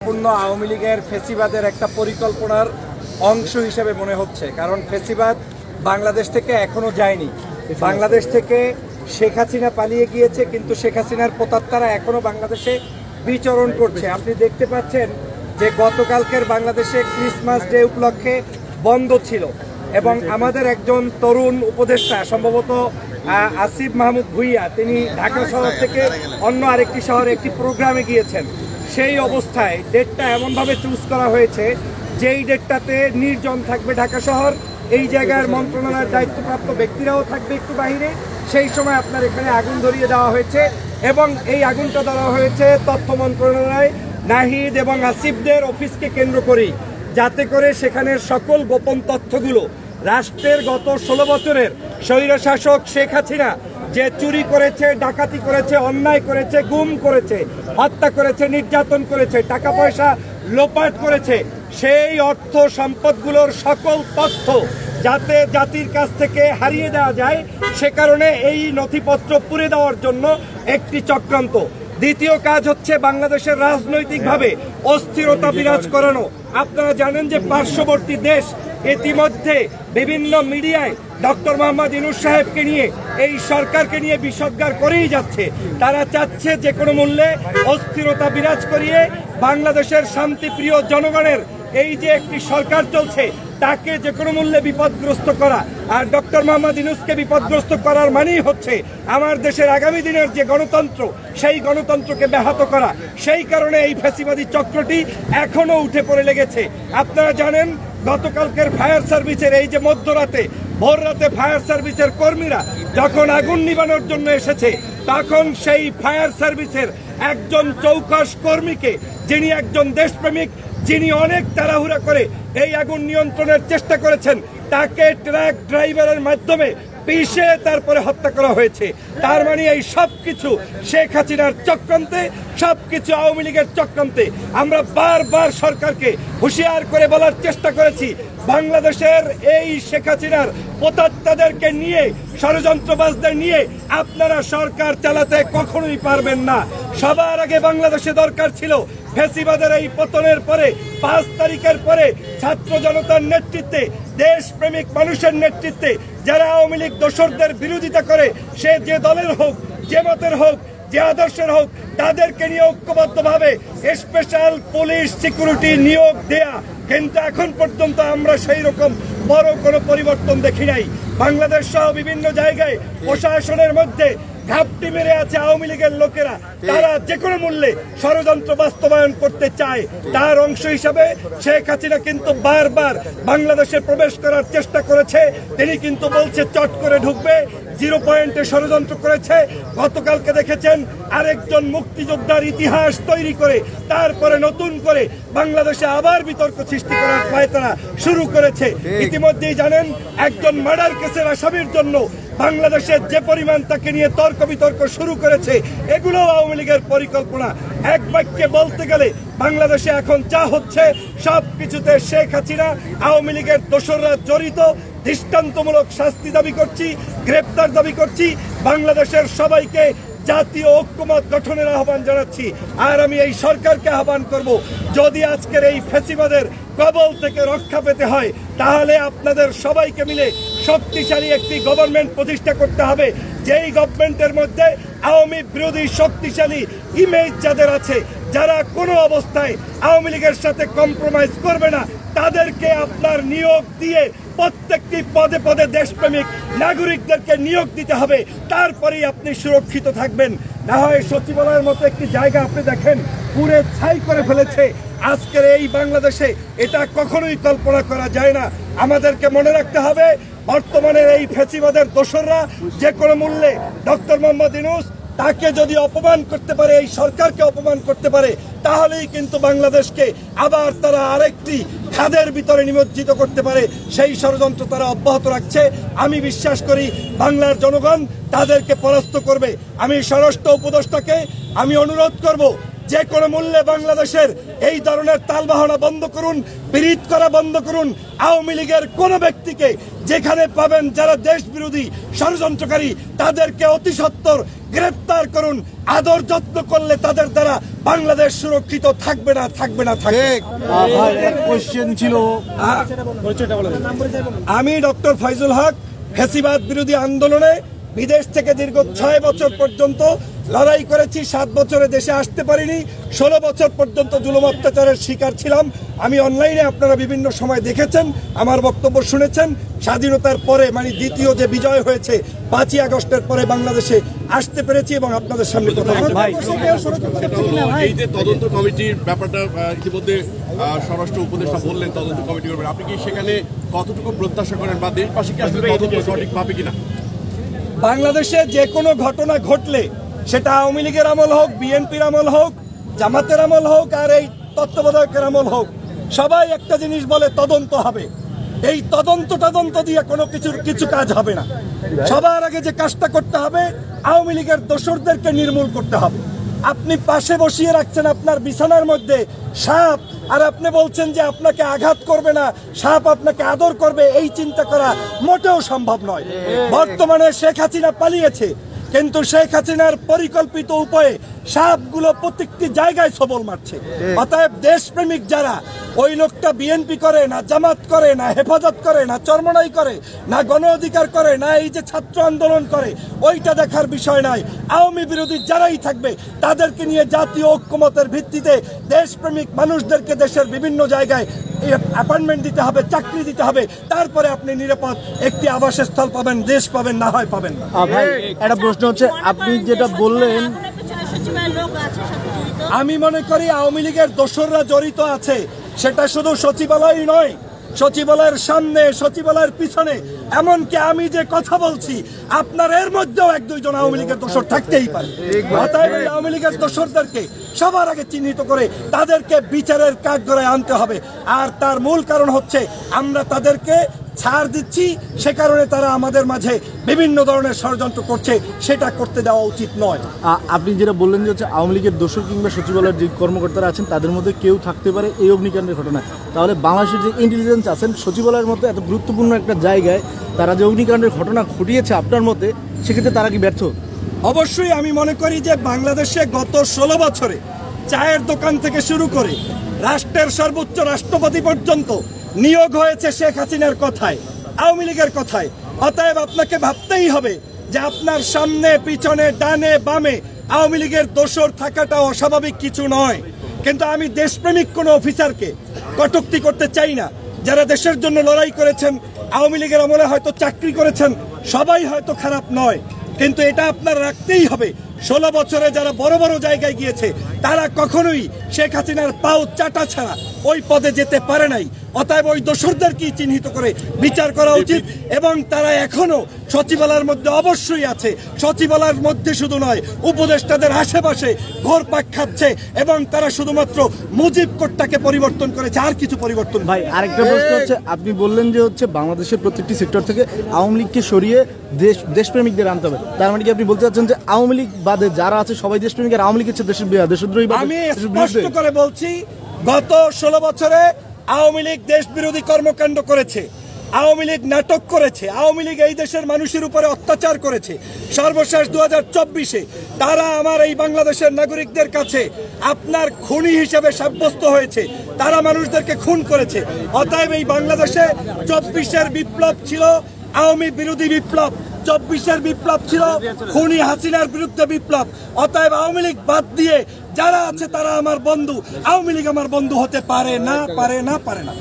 পূর্ণ আওয়ামী লীগের ফেসিবাদের একটা পরিকল্পনার অংশ হিসেবে মনে হচ্ছে। কারণ ফেসিবাদ বাংলাদেশ থেকে এখনো যায়নি। বাংলাদেশ থেকে শেখ হাসিনা পালিয়ে গিয়েছে, কিন্তু শেখ হাসিনার প্রেতাত্মারা এখনো বাংলাদেশে বিচরণ করছে। আপনি দেখতে পাচ্ছেন যে গতকালকের বাংলাদেশে ক্রিসমাস ডে উপলক্ষে বন্ধ ছিল এবং আমাদের একজন তরুণ উপদেষ্টা সম্ভবত আসিফ মাহমুদ ভুইয়া, তিনি ঢাকা শহর থেকে অন্য আরেকটি শহরে একটি প্রোগ্রামে গিয়েছেন। সেই অবস্থায় ডেটটা এমনভাবে চুজ করা হয়েছে যেই ডেটটাতে নির্জন থাকবে ঢাকা শহর, এই জায়গার মন্ত্রণালয়ের দায়িত্বপ্রাপ্ত ব্যক্তিরাও থাকবে একটু বাইরে। সেই সময় আপনার এখানে আগুন ধরিয়ে দেওয়া হয়েছে এবং এই আগুনটা দেওয়া হয়েছে তথ্য মন্ত্রণালয়, নাহিদ এবং আসিফদের অফিসকে কেন্দ্র করেই, যাতে করে সেখানের সকল গোপন তথ্যগুলো রাষ্ট্রের গত 16 বছরের স্বৈরশাসক শেখ হাসিনা যে চুরি করেছে, ডাকাতি করেছে, অন্যায় করেছে, গুম করেছে, হত্যা করেছে, নির্যাতন করেছে, টাকা পয়সা লোপাট করেছে, সেই অর্থ সম্পদগুলোর সকল তথ্য যাতে জাতির কাছ থেকে হারিয়ে দেওয়া যায়, সে কারণে এই নথিপত্র পুড়ে দেওয়ার জন্য একটি চক্রান্ত। দ্বিতীয় কাজ হচ্ছে বাংলাদেশের রাজনৈতিকভাবে অস্থিরতা বিরাজ করানো। আপনারা জানেন যে পার্শ্ববর্তী দেশ ইতিমধ্যে বিভিন্ন মিডিয়ায় ডক্টর মোহাম্মদ ইউনূস সাহেবকে নিয়ে, এই সরকারকে নিয়ে বিষোদ্গার করেই যাচ্ছে। তারা চাচ্ছে যে কোনো মূল্যে অস্থিরতা বিরাজ করিয়ে বাংলাদেশের শান্তিপ্রিয় জনগণের এই যে একটি সরকার চলছে তাকে যে কোনো মূল্যে বিপদগ্রস্ত করা। আর ডক্টর মোহাম্মদ ইউনূসকে বিপদগ্রস্ত করার মানেই হচ্ছে আমার দেশের আগামী দিনের যে গণতন্ত্র, সেই গণতন্ত্রকে ব্যাহত করা। সেই কারণে এই ফ্যাসিবাদী চক্রটি এখনো উঠে পড়ে লেগেছে। আপনারা জানেন গতকালকের ফায়ার সার্ভিসের এই যে মধ্যরাতে, ভোর রাতে ফায়ার সার্ভিসের কর্মীরা যখন আগুন নিবানোর জন্য এসেছে, তখন সেই ফায়ার সার্ভিসের একজন চৌকস কর্মীকে, যিনি একজন দেশপ্রেমিক, যিনি অনেক তাড়াহুড়া করে এই আগুন নিয়ন্ত্রণের চেষ্টা করেছেন, তাকে ট্রাক ড্রাইভারের মাধ্যমে পিষে তারপরে হত্যা করা হয়েছে। তার মানে এই সবকিছু শেখ হাসিনার চক্রান্তে, সবকিছু আওয়ামী লীগের চক্রান্তে। আমরা বারবার সরকারকে হুঁশিয়ার করে বলার চেষ্টা করেছি, বাংলাদেশের এই শেখ হাসিনার প্রেতাত্মাদেরকে নিয়ে, ষড়যন্ত্রবাজদের নিয়ে আপনারা সরকার চালাতে কখনোই পারবেন না। সবার আগে বাংলাদেশে দরকার ছিল ফ্যাসিবাদের এই পতনের পরে 5 তারিখের পরে ছাত্র জনতার নেতৃত্বে, দেশপ্রেমিক মানুষের নেতৃত্বে যারা আওয়ামী লীগ দোসরদের বিরোধিতা করে, সে যে দলের হোক, যে মতের হোক, যে আদর্শের হোক, তাদেরকে নিয়ে ঐক্যবদ্ধভাবে স্পেশাল পুলিশ সিকিউরিটি নিয়োগ দেয়া। কিন্তু এখন পর্যন্ত আমরা সেই রকম বড় কোনো পরিবর্তন দেখি নাই। বাংলাদেশ সহ বিভিন্ন জায়গায় প্রশাসনের মধ্যে ঘাপটি মেরে আছে আওয়ামী লীগের লোকেরা। তারা যে কোনো মূল্যে ষড়যন্ত্র বাস্তবায়ন করতে চায়। তার অংশ হিসাবে শেখ হাসিনা কিন্তু বারবার বাংলাদেশে প্রবেশ করার চেষ্টা করেছে। তিনি কিন্তু বলছে চট করে ঢুকবে, 0 পয়েন্টে ষড়যন্ত্র করেছে। গতকালকে দেখেছেন আরেকজন মুক্তিযোদ্ধার ইতিহাস তৈরি করে তারপরে নতুন করে বাংলাদেশে আবার বিতর্ক সৃষ্টি করার পায়তারা শুরু করেছে। ইতিমধ্যেই জানেন একজন মার্ডার কেসের আসামির জন্য বাংলাদেশের যে পরিমাণ তাকে নিয়ে তর্ক বিতর্ক শুরু করেছে, এগুলো আওয়ামী লীগের পরিকল্পনা। এক বাক্যে বলতে গেলে বাংলাদেশে এখন যা হচ্ছে সবকিছুতে শেখ হাসিনা, আওয়ামী লীগের দোসররা জড়িত। দৃষ্টান্তমূলক শাস্তি দাবি করছি, গ্রেপ্তার দাবি করছি। বাংলাদেশের সবাইকে জাতীয় ঐক্যমত গঠনের আহ্বান জানাচ্ছি। আর আমি এই সরকারকে আহ্বান করব, যদি আজকের এই ফ্যাসিবাদের কবল থেকে রক্ষা পেতে হয়, তাহলে আপনাদের সবাইকে মিলে শক্তিশালী একটি গভর্নমেন্ট প্রতিষ্ঠা করতে হবে, যেই গভর্নমেন্টের মধ্যে আওয়ামী বিরোধী শক্তিশালী ইমেজ যাদের আছে, যারা কোনো অবস্থায় আওয়ামী লীগের সাথে কম্প্রোমাইজ করবে না, তাদেরকে আপনার নিয়োগ দিয়ে প্রত্যেকটি পদে পদে দেশপ্রেমিক নাগরিকদেরকে নিয়োগ দিতে হবে। তারপরেই আপনি সুরক্ষিত থাকবেন। না হয় সচিবালয়ের মতো একটি জায়গা আপনি দেখেন পুড়ে ছাই করে ফেলেছে। আজকের এই বাংলাদেশে এটা কখনোই কল্পনা করা যায় না। আমাদেরকে মনে রাখতে হবে, বর্তমানের এই ফ্যাসিবাদের দোসররা যে কোনো মূল্যে ডক্টর মোহাম্মদ ইউনূস তাকে যদি অপমান করতে পারে, এই সরকারকে অপমান করতে পারে, তাহলেই কিন্তু বাংলাদেশকে আবার তারা আরেকটি খাদের ভিতরে নিমজ্জিত করতে পারে। সেই ষড়যন্ত্র তারা অব্যাহত রাখছে। আমি বিশ্বাস করি বাংলার জনগণ তাদেরকে পরাস্ত করবে। আমি স্বরাষ্ট্র উপদেষ্টাকে আমি অনুরোধ করব, যে কোনো মূল্যে বাংলাদেশের এই ধরনের তালবাহনা বন্ধ করুন, বিরোধ করা বন্ধ করুন। আওয়ামী লীগের কোন ব্যক্তিকে যেখানে পাবেন যারা দেশ বিরোধী ষড়যন্ত্রকারী তাদেরকে অতি সত্বর গ্রেফতার করুন। আদর যত্ন করলে তাদের দ্বারা বাংলাদেশ সুরক্ষিত থাকবে না, থাকবে না, থাকবে। কোশ্চেন ছিল, আমি ডক্টর ফয়জুল হক, ফ্যাসিবাদ বিরোধী আন্দোলনে বিদেশ থেকে দীর্ঘ 6 বছর পর্যন্ত লড়াই করেছি। 7 বছরে দেশে আসতে পারিনি। 16 বছর পর্যন্ত জুলুম অত্যাচারের শিকার ছিলাম। আমি অনলাইনে আপনারা বিভিন্ন সময় দেখেছেন, আমার বক্তব্য শুনেছেন। স্বাধীনতার পরে মানে দ্বিতীয় যে বিজয় হয়েছে 5ই আগস্টের পরে বাংলাদেশে আসতে পেরেছি এবং আপনাদের সামনে কথা বলতে পেরেছি। এই যে তদন্ত কমিটির ব্যাপারটা ইতিমধ্যে স্বরাষ্ট্র উপদেষ্টা বললেন তদন্ত কমিটি করবেন, আপনি কি সেখানে কতটুকু প্রত্যাশা করেন বা দেশবাসী কি আসলে তদন্ত সঠিক পাবে কিনা? বাংলাদেশে যে কোনো ঘটনা ঘটলে সেটা আওয়ামী লীগের আমল হোক, বিএনপির আমল হোক, জামাতের আমল হোক আর এই তত্ত্বাবধায়কের আমল হোক, সবাই একটা জিনিস বলে তদন্ত হবে। এই তদন্ত দিয়ে কোনো কিছু কাজ হবে না। সবার আগে যে কাজটা করতে হবে আওয়ামী লীগের দোসরদেরকে নির্মূল করতে হবে। আপনি পাশে বসিয়ে রাখছেন আপনার বিছানার মধ্যে সাপ, আর আপনি বলছেন যে আপনাকে আঘাত করবে না, সাপ আপনাকে আদর করবে, এই চিন্তা করা মোটেও সম্ভব নয়। বর্তমানে শেখ হাসিনা পালিয়েছে, কিন্তু শেখ হাসিনার পরিকল্পিত উপায়ে সাপগুলো প্রত্যেকটি জায়গায় সবল মারছে। অতএব দেশপ্রেমিক যারা, ওই লোকটা বিএনপি করে না, জামাত করে না, হেফাজত করে না, চরমনাই করে না, গণ অধিকার করে না, এই যে ছাত্র আন্দোলন করে, ওইটা দেখার বিষয় নয়। আওয়ামী বিরোধী যারাই থাকবে তাদেরকে নিয়ে জাতীয় ঐক্যমতের ভিত্তিতে দেশপ্রেমিক মানুষদেরকে দেশের বিভিন্ন জায়গায় অ্যাপয়েন্টমেন্ট দিতে হবে, চাকরি দিতে হবে। তারপরে আপনি নিরাপদ একটি আবাসস্থল পাবেন, দেশ পাবেন, না হয় পাবেন না। ভাই একটা প্রশ্ন হচ্ছে, আপনি যেটা বললেন, আমি মনে করি আওয়ামী লীগের দোসররা জড়িত আছে। সেটা শুধু সচিবালয় নয়, সচিবালয়ের সামনে, সচিবালয়ের পিছনে, এমনকি আমি যে কথা বলছি আপনার এর মধ্যেও 1-2 জন আওয়ামী লীগের দোসর থাকতেই পারে। অতএব আওয়ামী লীগের দোসরদেরকে সবার আগে চিহ্নিত করে তাদেরকে বিচারের কাঠগড়ায় আনতে হবে। আর তার মূল কারণ হচ্ছে আমরা তাদেরকে ছাড় দিচ্ছি, সে কারণে তারা আমাদের মাঝে বিভিন্ন ধরনের ষড়যন্ত্র করছে, সেটা করতে দেওয়া উচিত নয়। আপনি যেটা বললেন যে হচ্ছে আওয়ামী লীগের দোসর কিংবা সচিবালয়ের যে কর্মকর্তারা আছেন তাদের মধ্যে কেউ থাকতে পারে এই অগ্নিকাণ্ডের ঘটনা, তাহলে বাংলাদেশের যে ইন্টেলিজেন্স আছেন সচিবালয়ের মতো এত গুরুত্বপূর্ণ একটা জায়গায় তারা যে অগ্নিকাণ্ডের ঘটনা ঘটিয়েছে আপনার মতে, সেক্ষেত্রে তারা কি ব্যর্থ? অবশ্যই আমি মনে করি যে বাংলাদেশে গত 16 বছরে চায়ের দোকান থেকে শুরু করে রাষ্ট্রের সর্বোচ্চ রাষ্ট্রপতি পর্যন্ত নিয়োগ হয়েছে শেখ হাসিনার কথায়, আওয়ামী লীগের কথায়। অতএব আপনাকে ভাবতেই হবে যে আপনার সামনে, পিছনে, ডানে, বামে আওয়ামী লীগের দোসর থাকাটা অস্বাভাবিক কিছু নয়। কিন্তু আমি দেশপ্রেমিক কোনো অফিসারকে কটূক্তি করতে চাই না। যারা দেশের জন্য লড়াই করেছেন, আওয়ামী লীগের আমলে হয়তো চাকরি করেছেন, সবাই হয়তো খারাপ নয়, কিন্তু এটা আপনার রাখতেই হবে 16 বছরে যারা বড় বড় জায়গায় গিয়েছে তারা কখনোই শেখ হাসিনার পাও চাটা ছাড়া ওই পদে যেতে পারে নাই। অতএব ওই দোসরদেরকেই চিহ্নিত করে বিচার করা উচিত এবং তারা এখনো সচিবালয়ের মধ্যে অবশ্যই আছে। সচিবালয়ের মধ্যে শুধু নয়, উপদেষ্টাদের আশেপাশে ঘোরপাক খাচ্ছে এবং তারা শুধুমাত্র মুজিব কোডটাকে পরিবর্তন করেছে, আর কিছু পরিবর্তন। ভাই আরেকটা প্রশ্ন হচ্ছে, আপনি বললেন যে হচ্ছে বাংলাদেশের প্রত্যেকটি সেক্টর থেকে আওয়ামী লীগকে সরিয়ে দেশপ্রেমিকদের আনতে হবে, তার মানে কি আপনি বলতে চাচ্ছেন যে আওয়ামী লীগ বাদে যারা আছে সবাই দেশপ্রেমিক আর আওয়ামী লীগ হচ্ছে দেশদ্রোহী? আমি স্পষ্ট করে বলছি, গত 16 বছরে আওয়ামী লীগ দেশ বিরোধী কর্মকাণ্ড করেছে, আওয়ামী লীগ নাটক করেছে, আওয়ামী লীগ এই দেশের মানুষের উপরে অত্যাচার করেছে। সর্বশেষ 2024-এ তারা আমার এই বাংলাদেশের নাগরিকদের কাছে আপনার খুনি হিসেবে সাব্যস্ত হয়েছে, তারা মানুষদেরকে খুন করেছে। অতএব এই বাংলাদেশে 24-এর বিপ্লব ছিল আওয়ামী বিরোধী বিপ্লব, 24-এর বিপ্লব ছিল খুনি হাসিনার বিরুদ্ধে বিপ্লব। অতএব আওয়ামী লীগ বাদ দিয়ে যারা আছে তারা আমার বন্ধু, আওয়ামী লীগ আমার বন্ধু হতে পারে না, পারে না, পারে না।